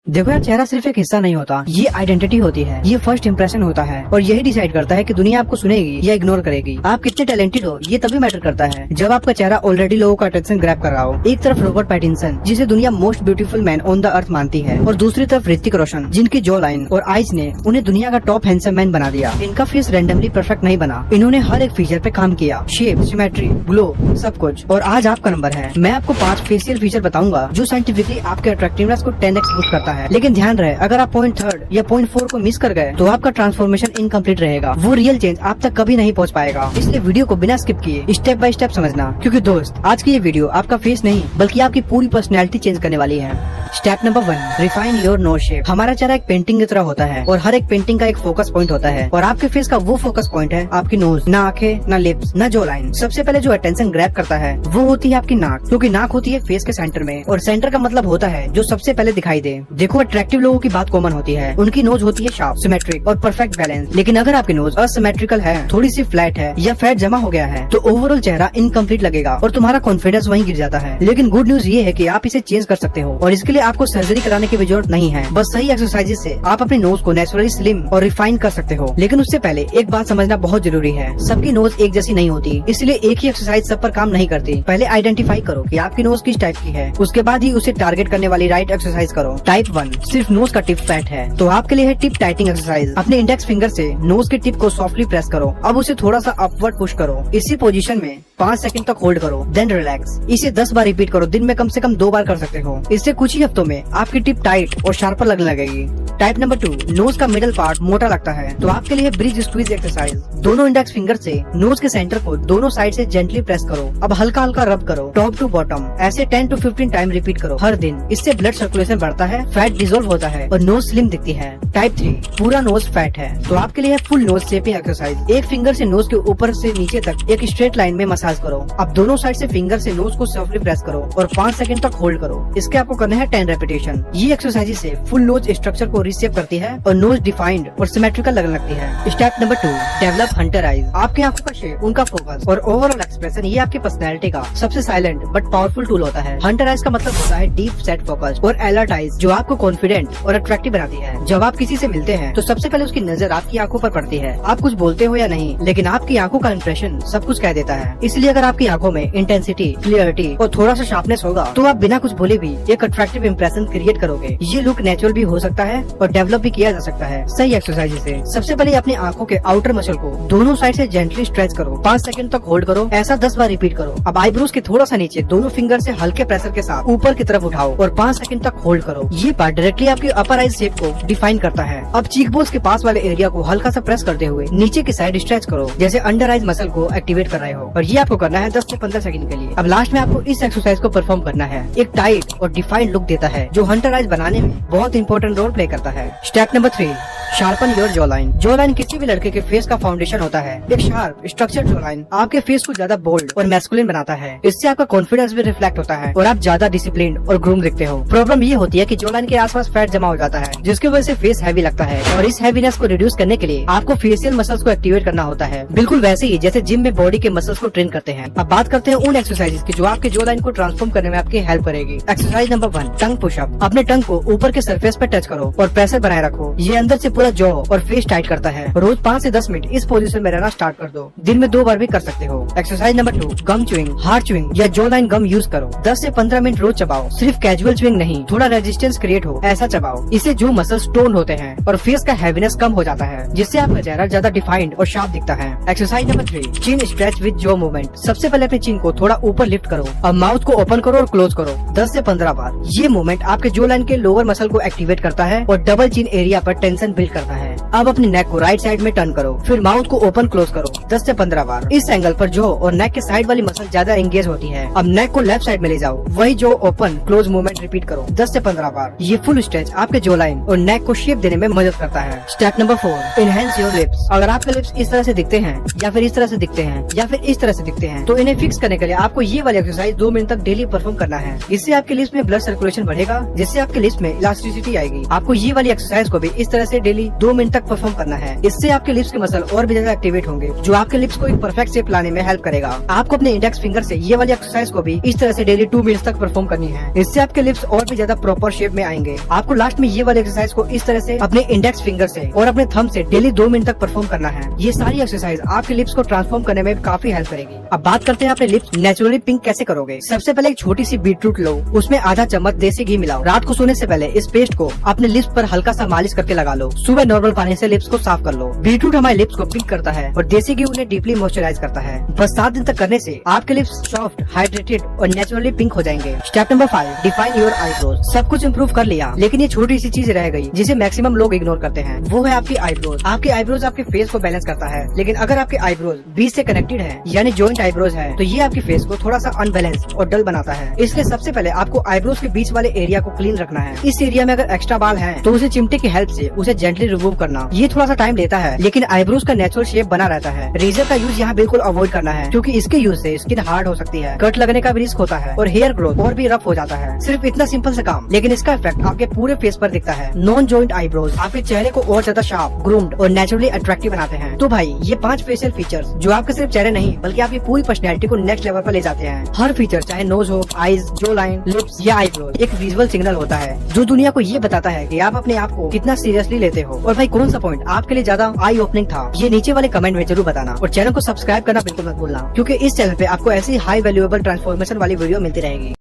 देखो यार, चेहरा सिर्फ एक हिस्सा नहीं होता, ये आइडेंटिटी होती है, ये फर्स्ट इंप्रेशन होता है और यही डिसाइड करता है कि दुनिया आपको सुनेगी या इग्नोर करेगी। आप कितने टैलेंटेड हो ये तभी मैटर करता है जब आपका चेहरा ऑलरेडी लोगों का अटेंशन ग्रैब कर रहा हो। एक तरफ रॉबर्ट पैटिंसन, जिसे दुनिया most beautiful man on the earth मानती है, और दूसरी तरफ ऋतिक रोशन, जिनकी जॉ लाइन और आईज ने उन्हें दुनिया का टॉप हैंडसम मैन बना दिया। इनका फेस रैंडमली परफेक्ट नहीं बना, इन्होंने हर एक फीचर पे काम किया, शेप, सिमेट्री, ग्लो, सब कुछ। और आज आपका नंबर है। मैं आपको 5 फेशियल फीचर बताऊंगा जो साइंटिफिकली आपके अट्रैक्टिवनेस को 10x बूस्ट करता है। लेकिन ध्यान रहे, अगर आप पॉइंट 3 या पॉइंट 4 को मिस कर गए तो आपका ट्रांसफॉर्मेशन इनकम्प्लीट रहेगा, वो रियल चेंज आप तक कभी नहीं पहुंच पाएगा। इसलिए वीडियो को बिना स्किप किए स्टेप बाय स्टेप समझना, क्योंकि दोस्त आज की ये वीडियो आपका फेस नहीं बल्कि आपकी पूरी पर्सनैलिटी चेंज करने वाली है। Step number 1, refine your nose shape. हमारा चेहरा एक पेंटिंग की तरह होता है और हर एक पेंटिंग का एक फोकस पॉइंट होता है, और आपके फेस का वो फोकस पॉइंट है आपकी नोज। ना आंखें, ना लिप्स, ना जॉ लाइन। सबसे पहले जो अटेंशन ग्रैब करता है वो होती है आपकी नाक, क्योंकि नाक होती है फेस के सेंटर में, और सेंटर का मतलब होता है जो सबसे पहले दिखाई दे। देखो, अट्रैक्टिव लोगों की बात कॉमन होती है, उनकी नोज होती है शार्प, सिमेट्रिक और परफेक्ट बैलेंस। लेकिन अगर आपकी नोज असिमेट्रिकल है, थोड़ी सी फ्लैट है या फैट जमा हो गया है, तो ओवरऑल चेहरा इनकम्प्लीट लगेगा और तुम्हारा कॉन्फिडेंस वहीं गिर जाता है। लेकिन गुड न्यूज ये है कि आप इसे चेंज कर सकते हो, और इसके लिए आपको सर्जरी कराने की भी जरूरत नहीं है। बस सही एक्सरसाइजेस से आप अपनी नोज को नेचुरली स्लिम और रिफाइन कर सकते हो। लेकिन उससे पहले एक बात समझना बहुत जरूरी है, सबकी नोज एक जैसी नहीं होती, इसलिए एक ही एक्सरसाइज सब पर काम नहीं करती। पहले आइडेंटिफाई करो कि आपकी नोज किस टाइप की है, उसके बाद ही उसे टारगेट करने वाली राइट एक्सरसाइज करो। टाइप 1, सिर्फ नोज का टिप फैट है तो आपके लिए है टिप टाइटिंग एक्सरसाइज। अपने इंडेक्स फिंगर से नोज के टिप को सॉफ्टली प्रेस करो, अब उसे थोड़ा सा अपवर्ड पुश करो। इसी पोजीशन में 5 सेकंड तक होल्ड करो, देन रिलैक्स। इसे 10 बार रिपीट करो, दिन में कम से कम 2 बार कर सकते हो। इससे कुछ ही हफ्तों में आपकी टिप टाइट और शार्पर लगने लगेगी। टाइप नंबर 2, नोज का मिडल पार्ट मोटा लगता है तो आपके लिए ब्रिज स्क्वीज एक्सरसाइज। दोनों इंडेक्स फिंगर से नोज के सेंटर को दोनों साइड से जेंटली प्रेस करो, अब हल्का हल्का रब करो टॉप टू बॉटम। ऐसे 10 to 15 टाइम रिपीट करो हर दिन। इससे ब्लड सर्कुलेशन बढ़ता है, फैट डिसॉल्व होता है और नोज स्लिम दिखती है। टाइप 3, पूरा नोज फैट है तो आपके लिए है फुल नोज शेपिंग एक्सरसाइज। एक फिंगर से नोज के ऊपर से नीचे तक एक स्ट्रेट लाइन में मसाज करो। अब दोनों साइड से फिंगर से नोज को सॉफ्टली प्रेस करो और 5 सेकंड तक होल्ड करो। इसके आपको करना है 10 रेपिटेशन। ये एक्सरसाइज से फुल नोज स्ट्रक्चर को रिसेप करती है और नोज डिफाइंड और सिमेट्रिकल लगने लगती है। Step number 2, develop Hunter eyes. आपकी आंखों का शेप, उनका फोकस और ओवरऑल एक्सप्रेशन, ये आपकी पर्सनैलिटी का सबसे साइलेंट बट पावरफुल टूल होता है। हंटर आईज का मतलब होता है डीप सेट फोकस और अलर्ट आईज, जो आपको कॉन्फिडेंट और अट्रैक्टिव बनाती है। जब आप किसी से मिलते हैं तो सबसे पहले उसकी नजर आपकी आंखों पर पड़ती है। आप कुछ बोलते हो या नहीं, लेकिन आपकी आंखों का इंप्रेशन सब कुछ कह देता है। इसलिए अगर आपकी आंखों में इंटेंसिटी, क्लियरिटी और थोड़ा सा शार्पनेस होगा तो आप बिना कुछ बोले भी एक अट्रैक्टिव इंप्रेशन क्रिएट करोगे। ये लुक नेचुरल भी हो सकता है और डेवलप भी किया जा सकता है सही एक्सरसाइज से। सबसे पहले अपनी आंखों के आउटर मसल को दोनों साइड से जेंटली स्ट्रेच करो, 5 सेकंड तक होल्ड करो, ऐसा 10 बार रिपीट करो। अब आईब्रोज के थोड़ा सा नीचे दोनों फिंगर से हल्के प्रेशर के साथ ऊपर की तरफ उठाओ और 5 सेकंड तक होल्ड करो। ये पार्ट डायरेक्टली आपकी अपर आईज शेप को डिफाइन करता है। अब चीक बोन्स के पास वाले एरिया को हल्का सा प्रेस करते हुए नीचे की साइड स्ट्रेच करो, जैसे अंडर आईज मसल को एक्टिवेट कर रहे हो, और ये आपको करना है 10 से 15 सेकंड के लिए। अब लास्ट में आपको इस एक्सरसाइज को परफॉर्म करना है। एक टाइट और डिफाइंड लुक देता है जो हंटर आईज बनाने में बहुत इंपॉर्टेंट रोल प्ले करता है। Step number 3, sharpen your jaw line. Jaw line किसी भी लड़के के फेस का फाउंडेशन होता है। एक शार्प स्ट्रक्चर्ड जॉ लाइन आपके फेस को ज्यादा बोल्ड और मैस्कुलिन बनाता है। इससे आपका कॉन्फिडेंस भी रिफ्लेक्ट होता है और आप ज्यादा डिसिप्लिन और ग्रूम दिखते हो। प्रॉब्लम ये होती है कि जॉ लाइन के आसपास फैट जमा हो जाता है, जिसकी वजह से फेस हैवी लगता है, और इस हैवीनेस को रिड्यूस करने के लिए आपको फेशियल मसल्स को एक्टिवेट करना होता है, बिल्कुल वैसे ही जैसे जिम में बॉडी के मसल्स को ट्रेन करते हैं। अब बात करते हैं उन एक्सरसाइजेस की जो आपके जॉ लाइन को ट्रांसफॉर्म करने में आपकी हेल्प करेगी। एक्सरसाइज नंबर 1, टंग पुशअप। अपने टंग को ऊपर के सरफेस पर टच करो और प्रेशर बनाए रखो। ये अंदर से पूरा जॉ और फेस टाइट करता है। रोज 5 से 10 मिनट इस पोजीशन में रहना स्टार्ट कर दो, दिन में 2 बार भी कर सकते हो। एक्सरसाइज नंबर 2, गम च्यूइंग। हार्ड च्यूइंग या जॉ लाइन गम यूज करो। 10 से 15 मिनट रोज चबाओ, सिर्फ कैजुअल च्यूइंग नहीं, थोड़ा रेजिस्टेंस क्रिएट हो ऐसा चबाओ। इससे जो मसल्स टोन होते हैं और फेस का हैवीनेस कम हो जाता है, जिससे आपका चेहरा ज्यादा डिफाइंड और शार्प दिखता है। Exercise number 3, chin stretch with jaw movement. सबसे पहले अपनी चिन को थोड़ा ऊपर लिफ्ट करो, अब माउथ को ओपन करो और क्लोज करो 10 से 15 बार। ये मूवमेंट आपके जॉ लाइन के लोअर मसल को एक्टिवेट करता है और डबल चिन एरिया पर टेंशन बिल्ड करता है। अब अपनी नेक को राइट साइड में टर्न करो, फिर माउथ को ओपन क्लोज करो 10 से 15 बार। इस एंगल पर जॉ और नेक के साइड वाली मसल ज्यादा एंगेज होती है। अब नेक को लेफ्ट साइड में ले जाओ, वही jaw open close movement repeat करो 10 से 15 बार। ये फुल स्ट्रेच आपके जॉ लाइन और नेक को शेप देने में मदद करता है। Step number 4, enhance your lips. अगर आपके लिप्स इस तरह से दिखते हैं या फिर इस तरह से दिखते हैं या फिर इस तरह से दिखते हैं तो इन्हें फिक्स करने के लिए आपको ये वाली एक्सरसाइज 2 मिनट तक डेली परफॉर्म करना है। इससे आपके लिप्स में ब्लड सर्कुलेशन बढ़ेगा, जिससे आपके लिप्स में इलास्टिसिटी आएगी। आपको ये वाली एक्सरसाइज को भी इस तरह से डेली डेली 2 मिनट तक परफॉर्म करना है। इससे आपके लिप्स के मसल और भी ज्यादा एक्टिवेट होंगे, जो आपके लिप्स को एक परफेक्ट शेप लाने में हेल्प करेगा। आपको अपने इंडेक्स फिंगर से ये वाली एक्सरसाइज को भी इस तरह से डेली 2 मिनट तक परफॉर्म करनी है। इससे आपके लिप्स और भी ज्यादा प्रॉपर शेप में आएंगे। आपको लास्ट में ये वाली एक्सरसाइज को इस तरह से अपने इंडेक्स फिंगर से और अपने थंब से डेली 2 मिनट तक परफॉर्म करना है। ये सारी एक्सरसाइज आपके लिप्स को ट्रांसफॉर्म करने में काफी हेल्प करेगी। अब बात करते हैं अपने लिप्स नेचुरली पिंक कैसे करोगे। सबसे पहले एक छोटी सी बीटरूट लो, उसमें आधा चम्मच देसी घी मिलाओ। रात को सोने से पहले इस पेस्ट को अपने लिप्स पर हल्का सा मालिश करके लगा लो। सुबह नॉर्मल पानी से लिप्स को साफ कर लो। बीटरूट हमारे लिप्स को पिंक करता है और देसी घी उन्हें डीपली मॉइस्चराइज करता है। बस 7 दिन तक करने से आपके लिप्स सॉफ्ट, हाइड्रेटेड और नेचुरली पिंक हो जाएंगे। Step number 5, define your eyebrows. सब कुछ इम्प्रूव कर लिया, लेकिन ये छोटी सी चीज रह गई जिसे मैक्सिमम लोग इग्नोर करते हैं। वो है आपकी आईब्रोज। आपकी आईब्रोज आपके फेस को बैलेंस करता है, लेकिन अगर आपके आईब्रोज बीच से कनेक्टेड है यानी जॉइंट आईब्रोज है, तो ये आपके फेस को थोड़ा सा अनबैलेंस और डल बनाता है। इसलिए सबसे पहले आपको आईब्रोज के बीच वाले एरिया को क्लीन रखना है। इस एरिया में अगर एक्स्ट्रा बाल है तो उसे चिमटे की हेल्प से उसे जेंटली रिमूव करना। ये थोड़ा सा टाइम लेता है, लेकिन आईब्रोज का नेचुरल शेप बना रहता है। रेजर का यूज यहाँ बिल्कुल अवॉइड करना है, क्योंकि इसके यूज से स्किन हार्ड हो सकती है, कट लगने का भी रिस्क होता है और हेयर ग्रोथ और भी रफ हो जाता है। सिर्फ इतना सिंपल से काम, लेकिन इसका इफेक्ट आपके पूरे फेस पर दिखता है। नॉन जॉइंट आईब्रोज आपके चेहरे को और ज्यादा शार्प, ग्रूम्ड और नेचुरली अट्रैक्टिव बनाते हैं। तो भाई ये 5 फेशियल फीचर्स जो आपके सिर्फ चेहरे नहीं बल्कि आपकी पूरी पर्सनैलिटी को नेक्स्ट लेवल पर ले जाते हैं। हर फीचर चाहे नोज हो, आईज, जो लाइन, लिप्स या आईब्रोज एक विजुअल सिग्नल होता है जो दुनिया को ये बताता है कि आप अपने आप को कितना सीरियसली लेते हो। और भाई कौन सा पॉइंट आपके लिए ज्यादा आई ओपनिंग था, ये नीचे वाले कमेंट में जरूर बताना। और चैनल को सब्सक्राइब करना बिल्कुल मत भूलना, क्योंकि इस चैनल पे आपको ऐसी हाई वैल्यूएबल ट्रांसफॉर्मेशन वाली वीडियो मिलती रहेगी।